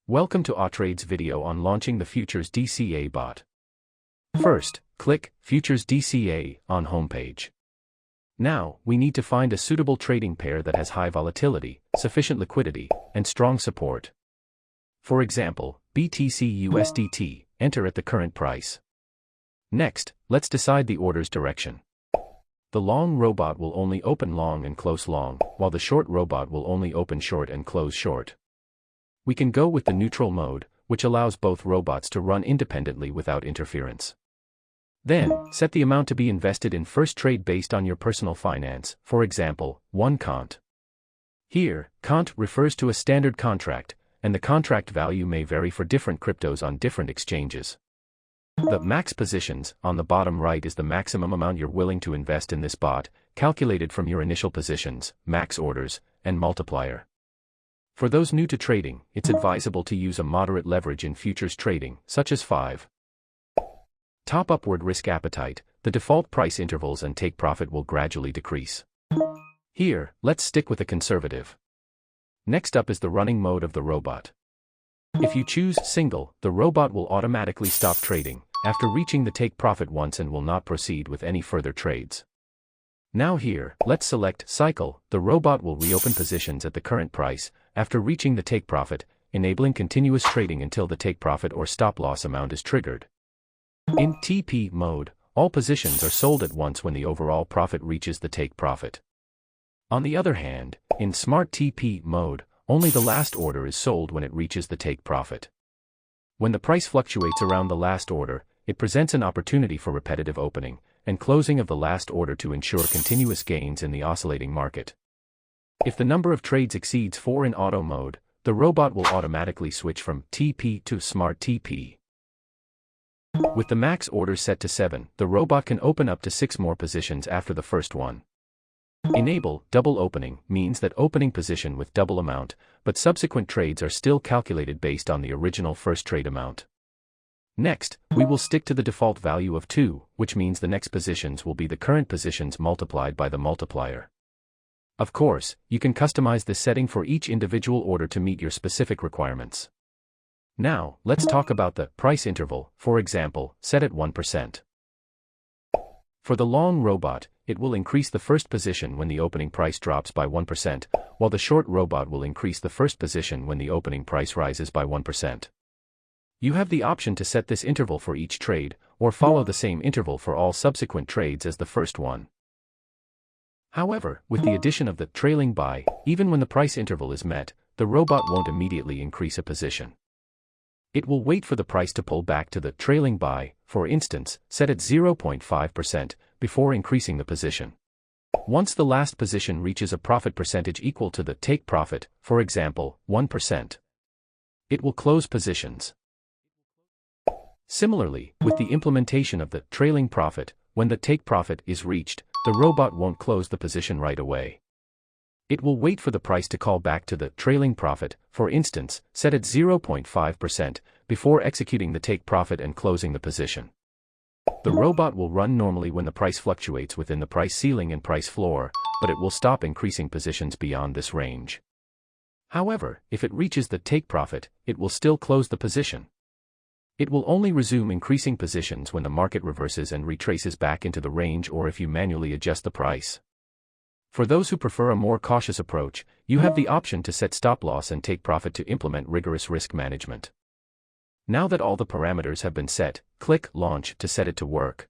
Welcome to Otrade's video on launching the Futures DCA bot. First, click Futures DCA on homepage. Now, we need to find a suitable trading pair that has high volatility, sufficient liquidity, and strong support. For example, BTC USDT, enter at the current price. Next, let's decide the order's direction. The long robot will only open long and close long, while the short robot will only open short and close short. We can go with the neutral mode, which allows both robots to run independently without interference. Then, set the amount to be invested in first trade based on your personal finance, for example, 1 cont. Here, cont refers to a standard contract, and the contract value may vary for different cryptos on different exchanges. The max positions, on the bottom right, is the maximum amount you're willing to invest in this bot, calculated from your initial positions, max orders, and multiplier. For those new to trading, it's advisable to use a moderate leverage in futures trading, such as 5. Top upward risk appetite, the default price intervals and take profit will gradually decrease. Here, let's stick with a conservative. Next up is the running mode of the robot. If you choose single, the robot will automatically stop trading after reaching the take profit once and will not proceed with any further trades. Now here, let's select cycle. The robot will reopen positions at the current price after reaching the take profit, enabling continuous trading until the take profit or stop loss amount is triggered. In TP mode, all positions are sold at once when the overall profit reaches the take profit. On the other hand, in Smart TP mode, only the last order is sold when it reaches the take profit. When the price fluctuates around the last order, it presents an opportunity for repetitive opening and closing of the last order to ensure continuous gains in the oscillating market. If the number of trades exceeds 4 in auto mode, the robot will automatically switch from TP to Smart TP. With the max order set to 7, the robot can open up to 6 more positions after the first one. Enable double opening means that opening position with double amount, but subsequent trades are still calculated based on the original first trade amount. Next, we will stick to the default value of 2, which means the next positions will be the current positions multiplied by the multiplier. Of course, you can customize this setting for each individual order to meet your specific requirements. Now, let's talk about the price interval, for example, set at 1%. For the long robot, it will increase the first position when the opening price drops by 1%, while the short robot will increase the first position when the opening price rises by 1%. You have the option to set this interval for each trade, or follow the same interval for all subsequent trades as the first one. However, with the addition of the trailing buy, even when the price interval is met, the robot won't immediately increase a position. It will wait for the price to pull back to the trailing buy, for instance, set at 0.5%, before increasing the position. Once the last position reaches a profit percentage equal to the take profit, for example, 1%, it will close positions. Similarly, with the implementation of the trailing profit, when the take profit is reached, the robot won't close the position right away. It will wait for the price to call back to the trailing profit, for instance, set at 0.5%, before executing the take profit and closing the position. The robot will run normally when the price fluctuates within the price ceiling and price floor, but it will stop increasing positions beyond this range. However, if it reaches the take profit, it will still close the position. It will only resume increasing positions when the market reverses and retraces back into the range or if you manually adjust the price. For those who prefer a more cautious approach, you have the option to set stop loss and take profit to implement rigorous risk management. Now that all the parameters have been set, click Launch to set it to work.